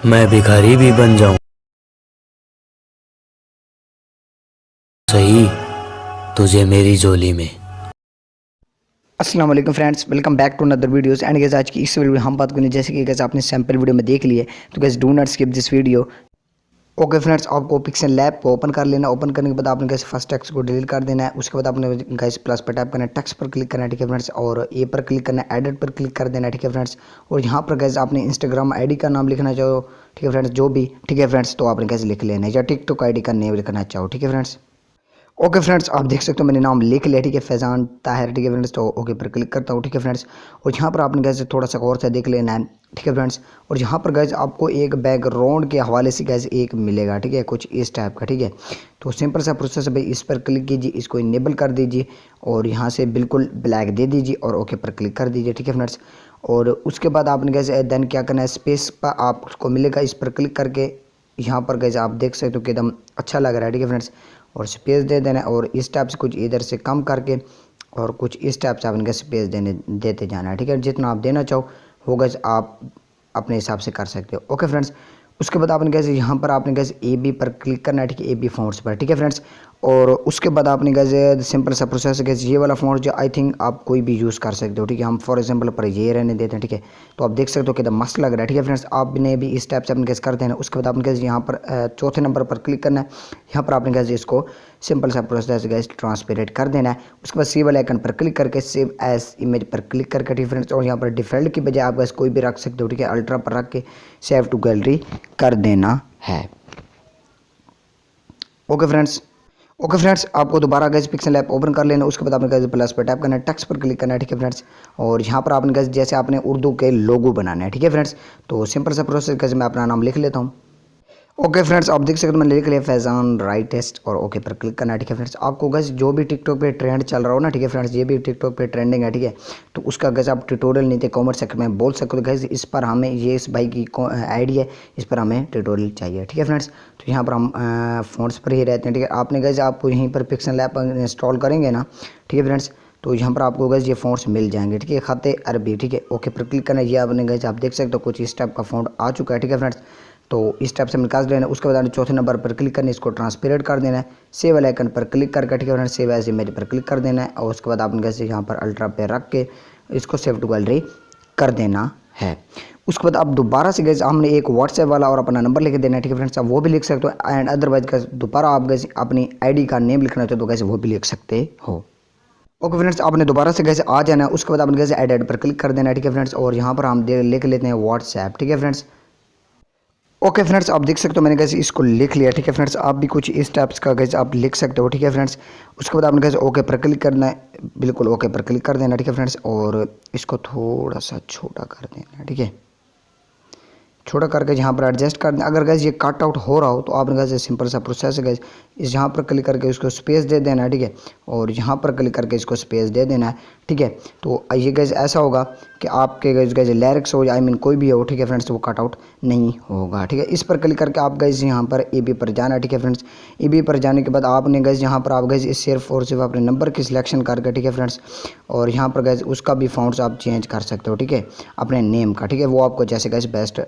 मैं भिखारी भी बन जाऊं सही तुझे मेरी झोली में। अस्सलाम वालेकुम friends, welcome back to another videos. And guys आज की इस वीडियो में हम बात करेंगे, जैसे कि गाइस आपने सैंपल वीडियो में देख लिए, तो guys do not skip this video. Okay friends, आपको पिक्सेल लैब को ओपन कर लेना। ओपन करने के बाद आपने गाइस फर्स्ट टेक्स्ट को डिलीट कर देना है। उसके बाद आपने गाइस प्लस पर टैप करना है, टेक्स्ट पर क्लिक करना है, ठीक है फ्रेंड्स, और ए पर क्लिक करना है, एडिट पर क्लिक कर देना है, ठीक है फ्रेंड्स। और यहाँ पर गाइस आपने इंस्टाग्राम आईडी का नाम लिखना चाहो, ठीक है फ्रेंड्स, जो भी, ठीक है फ्रेंड्स, तो आपने गाइस लिख लेना है, या टिकटॉक आईडी का नेम लिखना चाहो, ठीक है फ्रेंड्स। ओके फ्रेंड्स, आप देख सकते हो मैंने नाम लिख लिया, ठीक है, फैज़ान ताहिर, ठीक है फ्रेंड्स। तो ओके पर क्लिक करता हूँ, ठीक है फ्रेंड्स। और यहाँ पर आपने गैस थोड़ा सा और से देख लेना है, ठीक है फ्रेंड्स। और यहाँ पर गैस आपको एक बैकग्राउंड के हवाले से गैस एक मिलेगा, ठीक है, कुछ इस टाइप का, ठीक है। तो सिंपल सा प्रोसेस है भाई, इस पर क्लिक कीजिए, इसको इनेबल कर दीजिए और यहाँ से बिल्कुल ब्लैक दे दीजिए और ओके पर क्लिक कर दीजिए, ठीक है फ्रेंड्स। और उसके बाद आपने गैस देन क्या करना है, स्पेस पर आपको मिलेगा, इस पर क्लिक करके यहाँ पर गैस आप देख सकते हो कि एकदम अच्छा लग रहा है, ठीक है फ्रेंड्स। और स्पेस दे देना है और इस टाइप से कुछ इधर से कम करके और कुछ इस टाइप से आपने स्पेस देते जाना है, ठीक है। जितना आप देना चाहो वो गैस आप अपने हिसाब से कर सकते हो। ओके फ्रेंड्स, उसके बाद आपने कैसे यहाँ पर आपने कैसे ए बी पर क्लिक करना है, ठीक है, ए बी फॉन्ट्स पर, ठीक है फ्रेंड्स। और उसके बाद आपने कैसे सिंपल सा प्रोसेस है, कैसे ये वाला फॉन्ट जो आई थिंक आप कोई भी यूज़ कर सकते हो, ठीक है। हम फॉर एग्जांपल पर ये रहने देते हैं, ठीक है। तो आप देख सकते हो कितना मस्त लग रहा है, ठीक है फ्रेंड्स। आपने भी इस टाइप से अपने कैसे करते हैं। उसके बाद आपने कैसे यहाँ पर चौथे नंबर पर क्लिक करना है। यहाँ पर आपने कैसे इसको सिंपल सा प्रोसेस गैस ट्रांसपेरेंट कर देना है। उसके बाद सेव वाले आइकन पर क्लिक करके सेव एज इमेज पर क्लिक करके, ठीक है फ्रेंड्स। और यहाँ पर डिफ़ॉल्ट की बजाय आप गैस कोई भी रख सकते हो, ठीक है, अल्ट्रा पर रख के सेव टू गैलरी कर देना है। ओके फ्रेंड्स, आपको दोबारा गैस पिक्सेल ऐप ओपन कर लेना। उसके बाद आपने गैस प्लस पर टैप करना है, टेक्स्ट पर क्लिक करना है, ठीक है फ्रेंड्स। और यहाँ पर आपने गैस जैसे आपने उर्दू के लोगो बनाना है, ठीक है फ्रेंड्स। तो सिंपल सा प्रोसेस कैसे मैं अपना नाम लिख लेता हूँ। ओके फ्रेंड्स, आप देख सकते हो मैंने लिख लिया फैज़ान राइट टेस्ट और ओके पर क्लिक करना है, ठीक है फ्रेंड्स। आपको गैस जो भी टिकटॉक पे ट्रेंड चल रहा हो ना, ठीक है फ्रेंड्स, ये भी टिकटॉक पे ट्रेंडिंग है, ठीक है। तो उसका गैस आप ट्यूटोरियल नीचे कमेंट सेक्शन में बोल सकते हो गैस, इस पर हमें ये इस भाई की आईडी है, इस पर हमें ट्यूटोरियल चाहिए, ठीक है फ्रेंड्स। तो यहाँ पर हम फ़ोन्स पर ही रहते हैं, ठीक है। आपने गैस आप यहीं पर पिक्सेल ऐप इंस्टॉल करेंगे ना, ठीक है फ्रेंड्स, तो यहाँ पर आपको गैस ये फ़ॉन्ट्स मिल जाएंगे, ठीक है, ख़त अरबी, ठीक है। ओके पर क्लिक करना है, ये आपने गैस आप देख सकते हो कुछ इस टाइप का फ़ॉन्ट आ चुका है, ठीक है फ्रेंड्स। तो इस टाइप से निकाल लेना। उसके बाद चौथे नंबर पर क्लिक करना है, इसको ट्रांसपेरेंट कर देना है। सेव वाले आइकन पर क्लिक करके, ठीक है, सेव एज इमेज पर क्लिक कर देना है। और उसके बाद आपने कैसे यहाँ पर अल्ट्रा पे रख के इसको सेव टू गैलरी कर देना है। उसके बाद आप दोबारा से गए हमने एक व्हाट्सएप वाला और अपना नंबर लिख देना है, ठीक है फ्रेंड्स, आप वो भी लिख सकते हो। एंड अदरवाइज गैस दोबारा आप गैस अपनी आईडी का नेम लिखना चाहते हो तो गैस वो भी लिख सकते हो। ओके फ्रेंड्स, आपने दोबारा से कैसे आ जाना है। उसके बाद आपने कैसे एड पर क्लिक कर देना है, ठीक है फ्रेंड्स। और यहाँ पर हम लिख लेते हैं व्हाट्सएप, ठीक है फ्रेंड्स। ओके फ्रेंड्स, आप देख सकते हो मैंने कैसे इसको लिख लिया, ठीक है फ्रेंड्स। आप भी कुछ इस टाइप्स का कैसे आप लिख सकते हो, ठीक है फ्रेंड्स। उसके बाद आपने कैसे ओके पर क्लिक करना है, बिल्कुल ओके पर क्लिक कर देना, ठीक है फ्रेंड्स। और इसको थोड़ा सा छोटा कर देना, ठीक है, छोटा करके यहाँ पर एडजस्ट कर दें। अगर गैस ये कट आउट हो रहा हो तो आपने गैस सिंपल सा प्रोसेस है गैस, इस यहाँ पर क्लिक करके इसको स्पेस दे देना है, ठीक है। और यहाँ पर क्लिक करके इसको स्पेस दे देना है, ठीक है। तो ये गैस ऐसा होगा कि आपके गैस गैस लिरिक्स हो या आई मीन कोई भी हो, ठीक है फ्रेंड्स, वो कट आउट नहीं होगा, ठीक है। इस पर क्लिक करके आप गैस यहाँ पर ए बी पर जाना है, ठीक है फ्रेंड्स। ए बी पर जाने के बाद आपने गैस यहाँ पर आप गैस सिर्फ और सिर्फ अपने नंबर की सिलेक्शन करके, ठीक है फ्रेंड्स। और यहाँ पर गैस उसका भी फॉन्ट्स आप चेंज कर सकते हो, ठीक है, अपने नेम का, ठीक है, वो आपको जैसे गैस बेस्ट,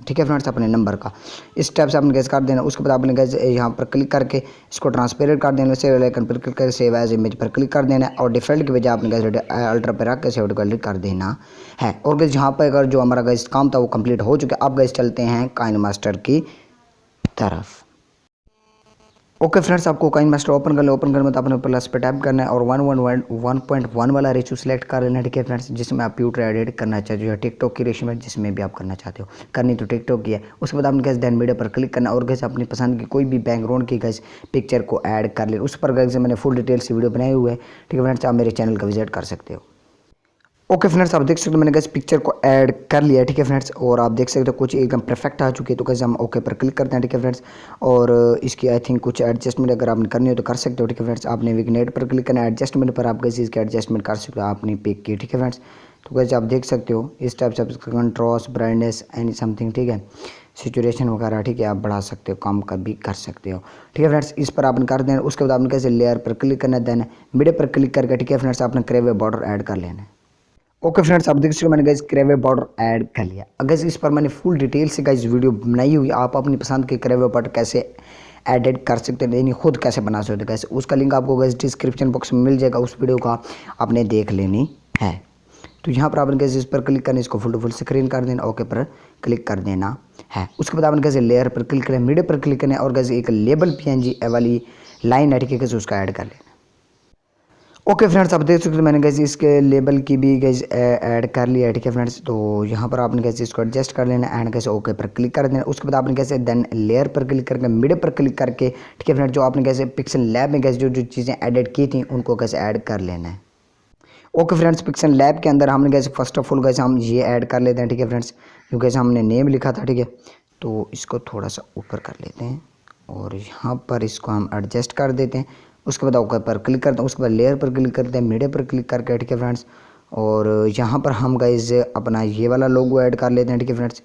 ठीक है फ्रेंड्स, अपने नंबर का इस टाइप से आपने गैस कर देना। उसके बाद आपने गैस यहाँ पर क्लिक करके इसको ट्रांसपेरेंट कर देना, सेव आइकन पर क्लिक करके सेव एज इमेज पर क्लिक कर देना है। और डिफ़ॉल्ट की वजह आपने गैस अल्ट्रा पर रख के सेव गैलरी कर देना है। और गैस यहाँ पर अगर जो हमारा गैस काम था वो कंप्लीट हो चुका है। अब गैस चलते हैं काइन मास्टर की तरफ। ओके फ्रेंड्स, आपको काइन मास्टर ओपन कर लो। ओपन करने में तो अपने प्लस पे टैप करना है और 1.1 वाला रेशियो सेलेक्ट कर लेना है, ठीक है फ्रेंड्स, जिसमें आप ट्यूटर एडिट करना चाहते हो या टिकटॉक की रेशियो में जिसमें भी आप करना चाहते हो, करनी तो टिकटॉक की है। उसके बाद आपने गैस देन मीडिया पर क्लिक करना और गैस अपनी पसंद की कोई भी बैकग्राउंड की गैस पिक्चर को ऐड कर लेना। उस पर गैस मैंने फुल डिटेल से वीडियो बनाए हुए हैं, ठीक है फ्रेंड्स, आप मेरे चैनल का विजिट कर सकते हो। ओके फ्रेंड्स, आप देख सकते हो मैंने गैस पिक्चर को ऐड कर लिया, ठीक है फ्रेंड्स। और आप देख सकते हो कुछ एकदम परफेक्ट आ चुकी है। तो कैसे हम ओके पर क्लिक करते हैं, ठीक है फ्रेंड्स। और इसकी आई थिंक कुछ एडजस्टमेंट अगर आपने करनी हो तो कर सकते हो, ठीक है फ्रेंड्स। आपने विगनेट पर क्लिक करना है, एडजस्टमेंट पर आप कैसे इसकी एडजस्टमेंट कर सकते हो अपनी पिक की, ठीक है फ्रेंड्स। तो कैसे आप देख सकते हो इस टाइप से कंट्रास्ट, ब्राइटनेस एनी समथिंग, ठीक है, सिचुएशन वगैरह, ठीक है, आप बढ़ा सकते हो, कम कर भी कर सकते हो, ठीक है फ्रेंड्स। इस पर आपने कर देना। उसके बाद आपने कैसे लेयर पर क्लिक करना है, देन मीडिया पर क्लिक करके, ठीक है फ्रेंड्स, आपने क्रेव बॉर्डर ऐड कर लेना है। ओके फ्रेंड्स, आप देख सकते हो मैंने गाइस क्रेवे बॉर्डर ऐड कर लिया। अगर इस पर मैंने फुल डिटेल से गाइस वीडियो बनाई हुई, आप अपनी पसंद के क्रेवे बॉर्डर कैसे एडिट कर सकते हैं, यानी खुद कैसे बना सकते हैं गाइस, उसका लिंक आपको गाइस डिस्क्रिप्शन बॉक्स में मिल जाएगा। उस वीडियो का आपने देख लेनी है। तो यहाँ पर आपने कैसे इस पर क्लिक करना, इसको फुल टू फुल स्क्रीन कर देना, ओके पर क्लिक कर देना है। उसके बाद आपने कैसे लेयर पर क्लिक करें, मीडिया पर क्लिक करना है और कैसे एक लेबल PNG वाली लाइन है, ठीक है, कैसे उसका ऐड कर लेना। ओके फ्रेंड्स, आप देख सकते हो मैंने कैसे इसके लेबल की भी कैसे ऐड कर लिया है, ठीक है फ्रेंड्स। तो यहाँ पर आपने कैसे इसको एडजस्ट कर लेना एंड कैसे ओके पर क्लिक कर देना। उसके बाद आपने कैसे देन लेयर पर क्लिक करके मीडिया पर क्लिक करके, ठीक है फ्रेंड्स, जो आपने कैसे पिक्सल लैब में कैसे जो जो चीज़ें एडिट की थी उनको कैसे ऐड कर लेना है। ओके फ्रेंड्स, पिक्सल लैब के अंदर हमने कैसे फर्स्ट ऑफ ऑल कैसे हम ये ऐड कर लेते हैं, ठीक है फ्रेंड्स, जो कैसे हमने नेम लिखा था, ठीक है, तो इसको थोड़ा सा ऊपर कर लेते हैं और यहाँ पर इसको हम एडजस्ट कर देते हैं। उसके बाद ओके पर क्लिक करते हैं, उसके बाद लेयर पर क्लिक करते हैं, मीडिया पर क्लिक करके, ठीक है फ्रेंड्स, और यहाँ पर हम गाइस अपना ये वाला लोगो ऐड कर लेते हैं, ठीक है फ्रेंड्स।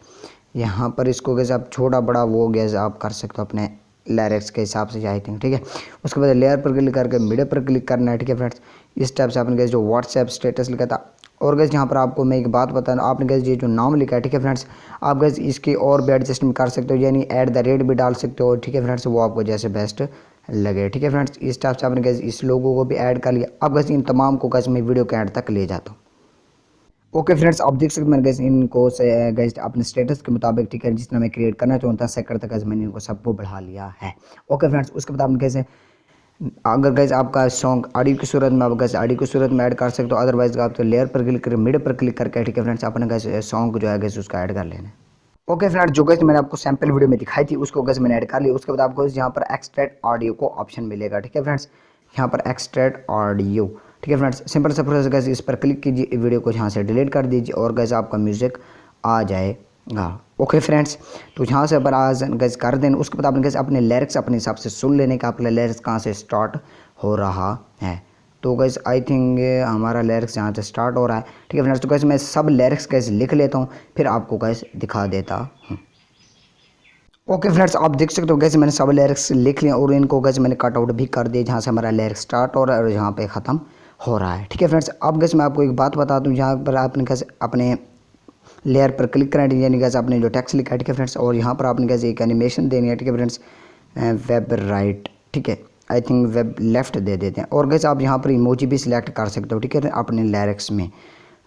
यहाँ पर इसको कैसे आप छोटा बड़ा वो गैस आप कर सकते हो अपने लिरिक्स के हिसाब से आई थिंक, ठीक है। उसके बाद लेयर पर क्लिक करके मीडिया पर क्लिक करना है, ठीक है फ्रेंड्स। इस टाइप से आपने गैस जो व्हाट्सएप स्टेटस लिखा था, और गैस यहाँ पर आपको मैं एक बात बताना, आपने गैस ये जो नाम लिखा है, ठीक है फ्रेंड्स, आप गैस इसकी और भी एडजस्टमेंट कर सकते हो, यानी @ भी डाल सकते हो, ठीक है फ्रेंड्स, वो आपको जैसे बेस्ट लगे, ठीक है फ्रेंड्स। इस टाइप से आपने गैस इस लोगों को भी ऐड कर लिया। अब गैस इन तमाम को गैस मैं वीडियो के एंड तक ले जाता हूँ। ओके फ्रेंड्स, आप देख सकते हैं मैंने गैस इनको से गैस अपने स्टेटस के मुताबिक, ठीक है, जितना मैं क्रिएट करना चाहता हूँ सेकंड तक गैस मैंने इनको सबको बढ़ा लिया है। ओके फ्रेंड्स, उसके बाद आपने कैसे अगर गैस आपका सॉन्ग ऑडियो की सूरत में, आप गैस ऑडियो की सूरत में ऐड कर सकते हो, अदरवाइज आप तो लेयर पर क्लिक करके मीडिया पर क्लिक करके, ठीक है फ्रेंड्स, अपने गैस सॉन्ग जो है गैस उसका ऐड कर लेना है। ओके फ्रेंड्स, जो गैस मैंने आपको सैंपल वीडियो में दिखाई थी उसको गैस मैंने ऐड कर लिया। उसके बाद आपको यहाँ पर एक्सट्रैक्ट ऑडियो को ऑप्शन मिलेगा, ठीक है फ्रेंड्स, यहाँ पर एक्सट्रैक्ट ऑडियो, ठीक है फ्रेंड्स, सिंपल सा प्रोसेस गैस, इस पर क्लिक कीजिए, वीडियो को यहाँ से डिलीट कर दीजिए और गैस आपका म्यूजिक आ जाएगा। ओके फ्रेंड्स, तो यहाँ से पर आज गैस कर देना। उसके बाद आपने गैस अपने लिरिक्स अपने हिसाब से सुन लेने का, अपने लिरिक्स कहाँ से स्टार्ट हो रहा है। तो गैस आई थिंक हमारा लिरिक्स यहाँ से स्टार्ट हो रहा है, ठीक है फ्रेंड्स। तो गैस मैं सब लिरिक्स गैस लिख लेता हूँ, फिर आपको गैस दिखा देता हूँ। ओके फ्रेंड्स, आप देख सकते हो गैस मैंने सब लिरिक्स लिख लिए और इनको गैस मैंने कट आउट भी कर दिए, जहाँ से हमारा लिरिक्स स्टार्ट हो रहा है और जहाँ पे ख़त्म हो रहा है, ठीक है फ्रेंड्स। अब गैस मैं आपको एक बात बता दूँ, यहाँ पर आपने कैसे अपने लेयर पर क्लिक करना है, यानी कैसे आपने जो टेक्स्ट लिखा है, ठीक है फ्रेंड्स, और यहाँ पर आपने कैसे एक एनिमेशन देनी है, ठीक है फ्रेंड्स, वेब राइट, ठीक है, आई थिंक वेब लेफ़्ट दे देते हैं। और गैस आप यहाँ पर इमोजी भी सिलेक्ट कर सकते हो, ठीक है, अपने लिरिक्स में।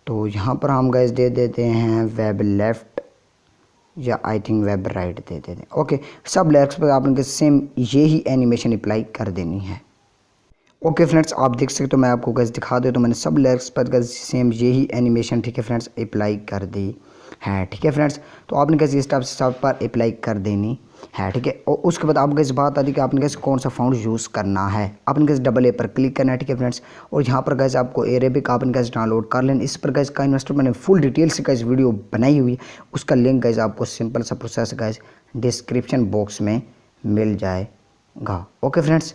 तो यहाँ पर हम गैस दे देते हैं वेब लेफ़्ट या I think web right they देते हैं। ओके, सब लिरिक्स पर आपने सेम यही एनिमेशन अप्लाई कर देनी है। ओके फ्रेंड्स, आप देख सकते हो मैं आपको गैस दिखा दे, तो मैंने सब लिरिक्स पर गैस सेम यही एनिमेशन, ठीक है फ्रेंड्स, अप्लाई कर दी है, ठीक है फ्रेंड्स। तो आपने कैसे इस टाइप से सब पर अप्लाई कर देनी है, ठीक है। और उसके बाद आपको कैसे बात आती है कि आपने कैसे कौन सा फाउंड यूज़ करना है। आपने कैसे AA पर क्लिक करना है, ठीक है फ्रेंड्स, और यहाँ पर कैसे आपको अरेबिक आपने कैसे डाउनलोड कर लेना। इस पर कैसे का इन्वेस्टर मैंने फुल डिटेल से कैसे वीडियो बनाई हुई, उसका लिंक कैसे आपको सिंपल सा प्रोसेस कैसे डिस्क्रिप्शन बॉक्स में मिल जाएगा। ओके फ्रेंड्स,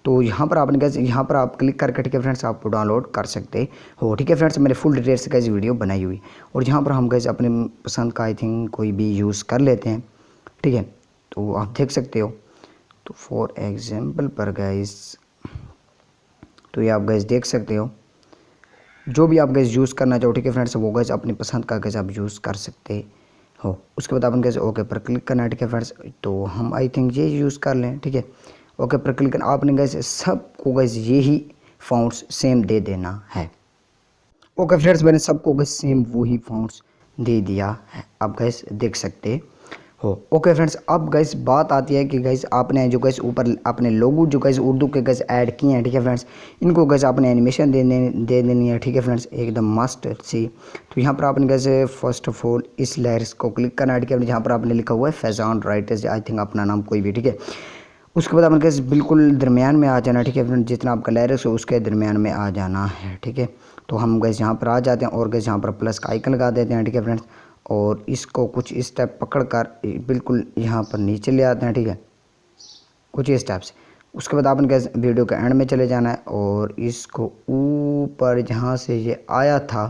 तो यहाँ पर आपने कैसे यहाँ पर आप क्लिक करके, ठीक है फ्रेंड्स, आपको डाउनलोड कर सकते हो, ठीक है फ्रेंड्स। मैंने फुल डिटेल से कैसे वीडियो बनाई हुई, और यहाँ पर हम कैसे अपने पसंद का आई थिंक कोई भी यूज़ कर लेते हैं, ठीक है। तो आप देख सकते हो, तो फॉर एग्जांपल पर गाइस, तो ये आप गैस देख सकते हो, जो भी आप गैस यूज़ करना चाहो, ठीक है फ्रेंड्स, वो गैस अपनी पसंद का गैस आप यूज़ कर सकते हो। उसके बाद अपन कैसे ओके पर क्लिक करना है, ठीक है फ्रेंड्स, तो हम आई थिंक ये यूज़ कर लें, ठीक है। ओके पर क्लिक करना, आपने गैस सबको गैस यही फाउंड्स सेम दे देना है। ओके फ्रेंड्स, मैंने सबको गैस सेम वही फाउंड्स दे दिया है, आप गैस देख सकते हो। ओके फ्रेंड्स, अब गैस बात आती है कि गैस आपने जो गैस ऊपर अपने लोगो जो गैस उर्दू के गैस ऐड किए हैं, ठीक है फ्रेंड्स, इनको गैस आपने एनिमेशन दे देनी है, ठीक है फ्रेंड्स, एकदम मस्त सी। तो यहाँ पर आपने गैस फर्स्ट ऑफ ऑल इस लिरिक्स को क्लिक करना है, ठीक है, जहाँ पर आपने लिखा हुआ है फैज़ान राइटर्स, आई थिंक अपना नाम कोई भी, ठीक है। उसके बाद आपने गैस बिल्कुल दरमियान में आ जाना, ठीक है फ्रेंड्स, जितना आपका लिरिक्स हो उसके दरमियान में आ जाना है, ठीक है। तो हम गैस यहाँ पर आ जाते हैं और गैस यहाँ पर प्लस का आइकन लगा देते हैं, ठीक है फ्रेंड्स, और इसको कुछ इस टाइप पकड़ कर बिल्कुल यहाँ पर नीचे ले आते हैं, ठीक है, कुछ इस टाइप से। उसके बाद आपने गैस वीडियो के एंड में चले जाना है और इसको ऊपर जहाँ से ये आया था,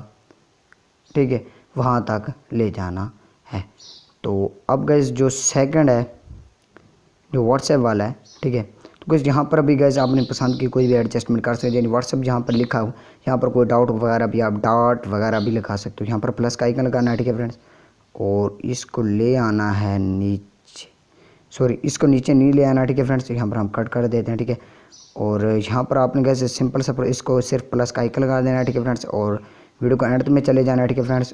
ठीक है, वहाँ तक ले जाना है। तो अब गैस जो सेकंड है, जो व्हाट्सएप वाला है, ठीक है, तो गैस यहाँ पर अभी गैस आपने पसंद की कोई भी एडजस्टमेंट कर सकते हैं। यानी व्हाट्सअप जहाँ पर लिखा हो यहाँ पर कोई डाउट वगैरह भी आप डॉट वगैरह भी लिखा सकते हो। यहाँ पर प्लस का आइकन लगाना है, ठीक है फ्रेंड्स, और इसको ले आना है नीचे, सॉरी इसको नीचे नहीं ले आना, ठीक है फ्रेंड्स। यहाँ पर हम कट कर देते हैं, ठीक है। और यहाँ पर आपने कैसे सिंपल सा इसको सिर्फ प्लस का आइकन लगा देना है, ठीक है फ्रेंड्स, और वीडियो को एंड में चले जाना है, ठीक है फ्रेंड्स।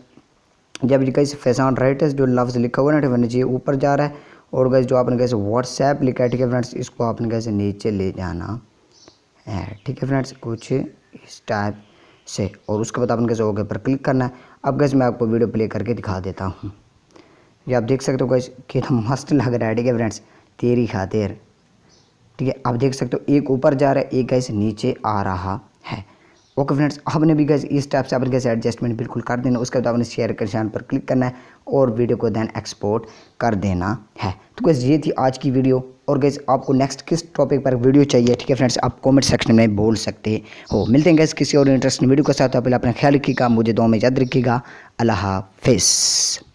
जब कैसे फैसान राइट जो लफ्ज़ लिखा हुआ है ना, नीचे ऊपर जा रहा है, और गैस जो आपने कैसे व्हाट्सएप लिखा है, ठीक है फ्रेंड्स, इसको आपने कैसे नीचे ले जाना है, ठीक है फ्रेंड्स, कुछ इस टाइप से। और उसके बाद आपने कैसे ओके पर क्लिक करना है। अब गैस मैं आपको वीडियो प्ले करके दिखा देता हूँ। ये आप देख सकते हो गैस कितना मस्त लग रहा है, ठीक है फ्रेंड्स, तेरी खातिर, ठीक है। आप देख सकते हो एक ऊपर जा रहा है, एक गैस नीचे आ रहा है। ओके फ्रेंड्स, आपने भी गैस इस टाइप से आपने कैसे एडजस्टमेंट बिल्कुल कर देना। उसके बाद आपने शेयर के निशान पर क्लिक करना है और वीडियो को देन एक्सपोर्ट कर देना है। तो गैस ये थी आज की वीडियो। और गैस आपको नेक्स्ट किस टॉपिक पर वीडियो चाहिए, ठीक है फ्रेंड्स, आप कमेंट सेक्शन में बोल सकते हो। मिलते हैं गैस किसी और इंटरेस्टिंग वीडियो के साथ। आप अपना ख्याल रखिएगा, मुझे दुआ में याद रखिएगा। अल्लाह हाफिज़।